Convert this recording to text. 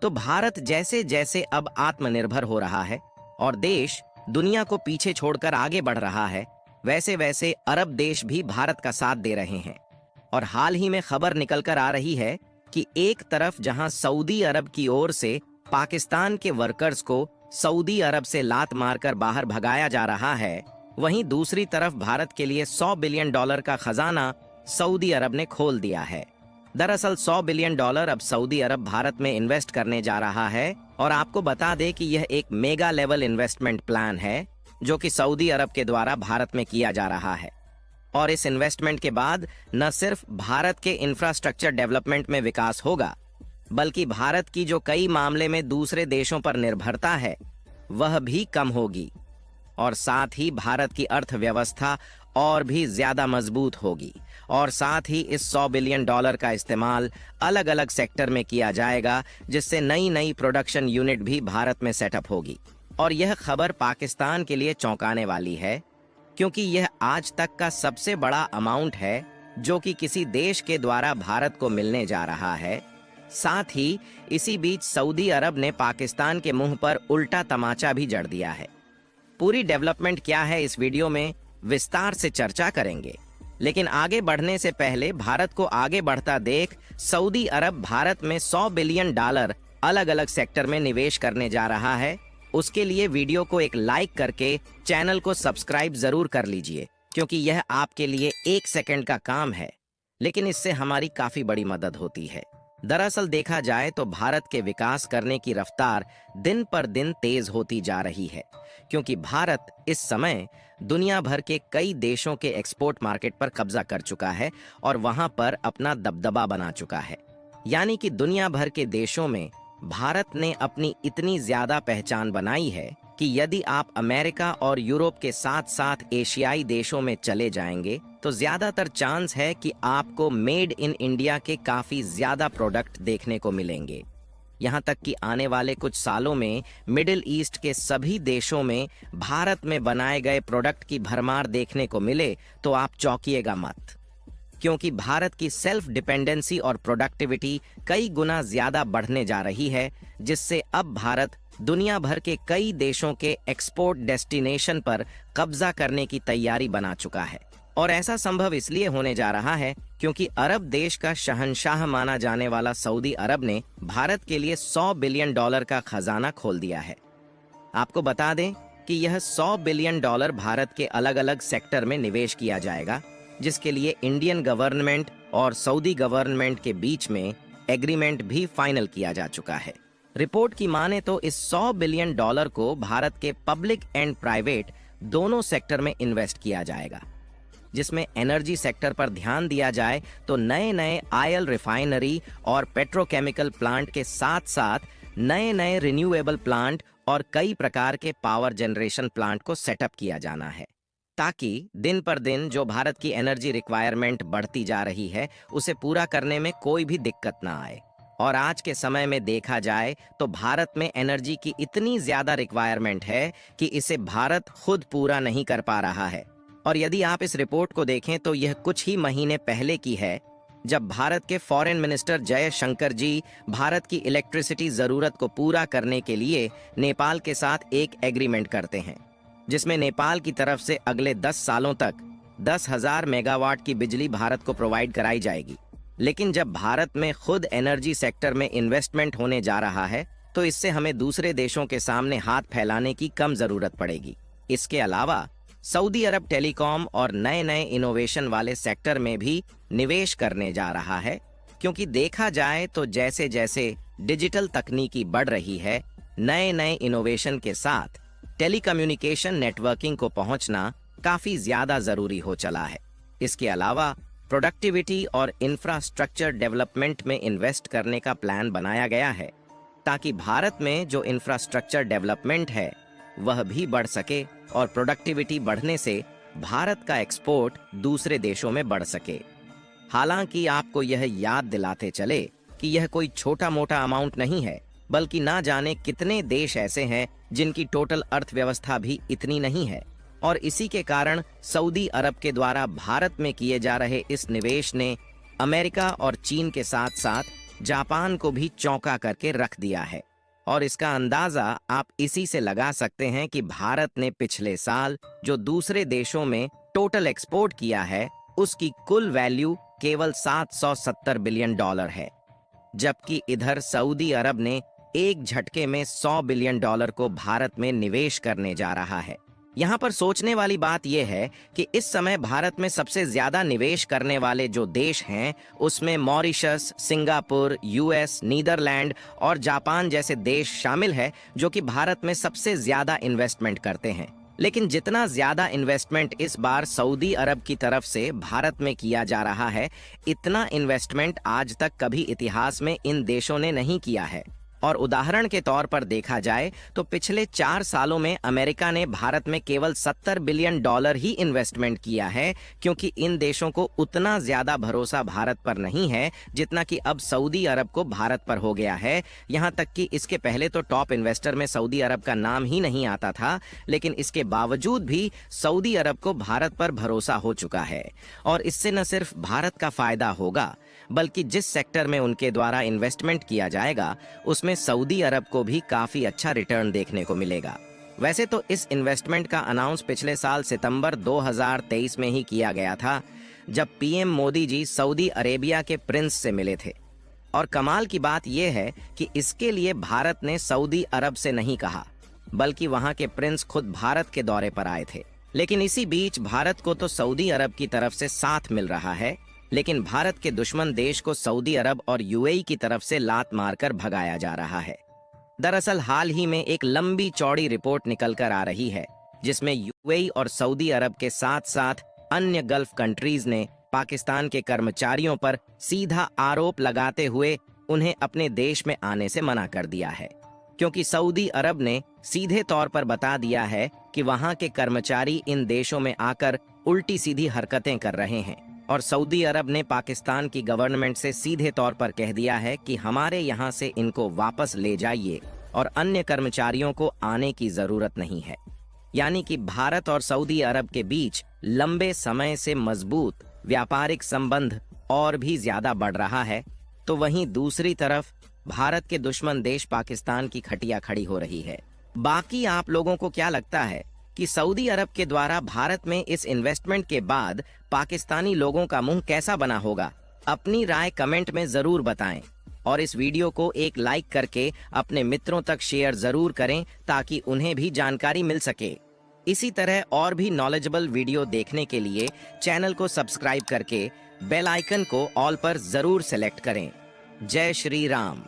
तो भारत जैसे जैसे अब आत्मनिर्भर हो रहा है और देश दुनिया को पीछे छोड़कर आगे बढ़ रहा है, वैसे वैसे अरब देश भी भारत का साथ दे रहे हैं। और हाल ही में खबर निकलकर आ रही है कि एक तरफ जहां सऊदी अरब की ओर से पाकिस्तान के वर्कर्स को सऊदी अरब से लात मारकर बाहर भगाया जा रहा है, वहीं दूसरी तरफ भारत के लिए $100 बिलियन का खजाना सऊदी अरब ने खोल दिया है। दरअसल $100 बिलियन अब सऊदी अरब भारत में इन्वेस्ट करने जा रहा है और आपको बता दें कि यह एक मेगा लेवल इन्वेस्टमेंट प्लान है जो कि सऊदी अरब के द्वारा भारत में किया जा रहा है। और इस इन्वेस्टमेंट के बाद न सिर्फ भारत के इंफ्रास्ट्रक्चर डेवलपमेंट में विकास होगा, बल्कि भारत की जो कई मामले में दूसरे देशों पर निर्भरता है वह भी कम होगी और साथ ही भारत की अर्थव्यवस्था और भी ज्यादा मजबूत होगी। और साथ ही इस $100 बिलियन का इस्तेमाल अलग अलग सेक्टर में किया जाएगा, जिससे नई नई प्रोडक्शन यूनिट भी भारत में सेटअप होगी। और यह खबर पाकिस्तान के लिए चौंकाने वाली है, क्योंकि यह आज तक का सबसे बड़ा अमाउंट है जो कि किसी देश के द्वारा भारत को मिलने जा रहा है। साथ ही इसी बीच सऊदी अरब ने पाकिस्तान के मुंह पर उल्टा तमाचा भी जड़ दिया है। पूरी डेवलपमेंट क्या है इस वीडियो में विस्तार से चर्चा करेंगे, लेकिन आगे बढ़ने से पहले भारत को आगे बढ़ता देख सऊदी अरब भारत में $100 बिलियन अलग अलग सेक्टर में निवेश करने जा रहा है। उसके लिए वीडियो को एक लाइक करके चैनल को सब्सक्राइब जरूर कर लीजिए, क्योंकि यह आपके लिए 1 सेकंड का काम है, लेकिन इससे हमारी काफी बड़ी मदद होती है। दरअसल देखा जाए तो भारत के विकास करने की रफ्तार दिन पर दिन तेज होती जा रही है, क्योंकि भारत इस समय दुनिया भर के कई देशों के एक्सपोर्ट मार्केट पर कब्जा कर चुका है और वहां पर अपना दबदबा बना चुका है। यानी कि दुनिया भर के देशों में भारत ने अपनी इतनी ज्यादा पहचान बनाई है कि यदि आप अमेरिका और यूरोप के साथ साथ एशियाई देशों में चले जाएंगे तो ज्यादातर चांस है कि आपको मेड इन इंडिया के काफी ज्यादा प्रोडक्ट देखने को मिलेंगे। यहाँ तक कि आने वाले कुछ सालों में मिडिल ईस्ट के सभी देशों में भारत में बनाए गए प्रोडक्ट की भरमार देखने को मिले तो आप चौंकिएगा मत, क्योंकि भारत की सेल्फ डिपेंडेंसी और प्रोडक्टिविटी कई गुना ज्यादा बढ़ने जा रही है, जिससे अब भारत दुनिया भर के कई देशों के एक्सपोर्ट डेस्टिनेशन पर कब्जा करने की तैयारी बना चुका है। और ऐसा संभव इसलिए होने जा रहा है क्योंकि अरब देश का शहंशाह माना जाने वाला सऊदी अरब ने भारत के लिए $100 बिलियन का खजाना खोल दिया है। आपको बता दें कि यह $100 बिलियन भारत के अलग अलग सेक्टर में निवेश किया जाएगा, जिसके लिए इंडियन गवर्नमेंट और सऊदी गवर्नमेंट के बीच में एग्रीमेंट भी फाइनल किया जा चुका है। रिपोर्ट की माने तो इस $100 बिलियन को भारत के पब्लिक एंड प्राइवेट दोनों सेक्टर में इन्वेस्ट किया जाएगा, जिसमें एनर्जी सेक्टर पर ध्यान दिया जाए तो नए नए ऑयल रिफाइनरी और पेट्रोकेमिकल प्लांट के साथ साथ नए नए रिन्यूएबल प्लांट और कई प्रकार के पावर जनरेशन प्लांट को सेटअप किया जाना है, ताकि दिन पर दिन जो भारत की एनर्जी रिक्वायरमेंट बढ़ती जा रही है उसे पूरा करने में कोई भी दिक्कत ना आए। और आज के समय में देखा जाए तो भारत में एनर्जी की इतनी ज्यादा रिक्वायरमेंट है कि इसे भारत खुद पूरा नहीं कर पा रहा है। और यदि आप इस रिपोर्ट को देखें तो यह कुछ ही महीने पहले की है, जब भारत के फॉरेन मिनिस्टर जयशंकर जी भारत की इलेक्ट्रिसिटी जरूरत को पूरा करने के लिए नेपाल के साथ एक एग्रीमेंट करते हैं, जिसमें नेपाल की तरफ से अगले 10 सालों तक 10,000 मेगावाट की बिजली भारत को प्रोवाइड कराई जाएगी। लेकिन जब भारत में खुद एनर्जी सेक्टर में इन्वेस्टमेंट होने जा रहा है तो इससे हमें दूसरे देशों के सामने हाथ फैलाने की कम जरूरत पड़ेगी। इसके अलावा सऊदी अरब टेलीकॉम और नए नए इनोवेशन वाले सेक्टर में भी निवेश करने जा रहा है, क्योंकि देखा जाए तो जैसे जैसे डिजिटल तकनीकी बढ़ रही है, नए नए इनोवेशन के साथ टेलीकम्युनिकेशन नेटवर्किंग को पहुंचना काफी ज्यादा जरूरी हो चला है। इसके अलावा प्रोडक्टिविटी और इंफ्रास्ट्रक्चर डेवलपमेंट में इन्वेस्ट करने का प्लान बनाया गया है, ताकि भारत में जो इंफ्रास्ट्रक्चर डेवलपमेंट है वह भी बढ़ सके और प्रोडक्टिविटी बढ़ने से भारत का एक्सपोर्ट दूसरे देशों में बढ़ सके। हालांकि आपको यह याद दिलाते चले कि यह कोई छोटा मोटा अमाउंट नहीं है, बल्कि ना जाने कितने देश ऐसे हैं जिनकी टोटल अर्थव्यवस्था भी इतनी नहीं है। और इसी के कारण सऊदी अरब के द्वारा भारत में किए जा रहे इस निवेश ने अमेरिका और चीन के साथ साथ जापान को भी चौंका करके रख दिया है। और इसका अंदाजा आप इसी से लगा सकते हैं कि भारत ने पिछले साल जो दूसरे देशों में टोटल एक्सपोर्ट किया है उसकी कुल वैल्यू केवल $770 बिलियन है, जबकि इधर सऊदी अरब ने एक झटके में $100 बिलियन को भारत में निवेश करने जा रहा है। यहाँ पर सोचने वाली बात यह है कि इस समय भारत में सबसे ज्यादा निवेश करने वाले जो देश हैं उसमें मॉरिशस, सिंगापुर, यूएस, नीदरलैंड और जापान जैसे देश शामिल है, जो कि भारत में सबसे ज्यादा इन्वेस्टमेंट करते हैं। लेकिन जितना ज्यादा इन्वेस्टमेंट इस बार सऊदी अरब की तरफ से भारत में किया जा रहा है, इतना इन्वेस्टमेंट आज तक कभी इतिहास में इन देशों ने नहीं किया है। और उदाहरण के तौर पर देखा जाए तो पिछले 4 सालों में अमेरिका ने भारत में केवल $70 बिलियन ही इन्वेस्टमेंट किया है, क्योंकि इन देशों को उतना ज्यादा भरोसा भारत पर नहीं है जितना कि अब सऊदी अरब को भारत पर हो गया है। यहाँ तक कि इसके पहले तो टॉप इन्वेस्टर में सऊदी अरब का नाम ही नहीं आता था, लेकिन इसके बावजूद भी सऊदी अरब को भारत पर भरोसा हो चुका है। और इससे न सिर्फ भारत का फायदा होगा, बल्कि जिस सेक्टर में उनके द्वारा इन्वेस्टमेंट किया जाएगा उसमें सऊदी अरब को भी काफी अच्छा रिटर्न देखने को मिलेगा। वैसे तो इस इन्वेस्टमेंट का अनाउंस पिछले साल सितंबर 2023 में ही किया गया था, जब PM Modi ji Saudi Arabia के प्रिंस से मिले थे। और कमाल की बात यह है कि इसके लिए भारत ने सऊदी अरब से नहीं कहा, बल्कि वहां के प्रिंस खुद भारत के दौरे पर आए थे। लेकिन इसी बीच भारत को तो सऊदी अरब की तरफ से साथ मिल रहा है, लेकिन भारत के दुश्मन देश को सऊदी अरब और यूएई की तरफ से लात मारकर भगाया जा रहा है। दरअसल हाल ही में एक लंबी चौड़ी रिपोर्ट निकल कर आ रही है, जिसमें यूएई और सऊदी अरब के साथ साथ अन्य गल्फ कंट्रीज ने पाकिस्तान के कर्मचारियों पर सीधा आरोप लगाते हुए उन्हें अपने देश में आने से मना कर दिया है, क्योंकि सऊदी अरब ने सीधे तौर पर बता दिया है कि वहां के कर्मचारी इन देशों में आकर उल्टी सीधी हरकतें कर रहे हैं। और सऊदी अरब ने पाकिस्तान की गवर्नमेंट से सीधे तौर पर कह दिया है कि हमारे यहाँ से इनको वापस ले जाइए और अन्य कर्मचारियों को आने की जरूरत नहीं है। यानी कि भारत और सऊदी अरब के बीच लंबे समय से मजबूत व्यापारिक संबंध और भी ज्यादा बढ़ रहा है, तो वहीं दूसरी तरफ भारत के दुश्मन देश पाकिस्तान की खटिया खड़ी हो रही है। बाकी आप लोगों को क्या लगता है कि सऊदी अरब के द्वारा भारत में इस इन्वेस्टमेंट के बाद पाकिस्तानी लोगों का मुंह कैसा बना होगा? अपनी राय कमेंट में जरूर बताएं और इस वीडियो को एक लाइक करके अपने मित्रों तक शेयर जरूर करें, ताकि उन्हें भी जानकारी मिल सके। इसी तरह और भी नॉलेजेबल वीडियो देखने के लिए चैनल को सब्सक्राइब करके बेल आइकन को ऑल पर जरूर सेलेक्ट करें। जय श्री राम।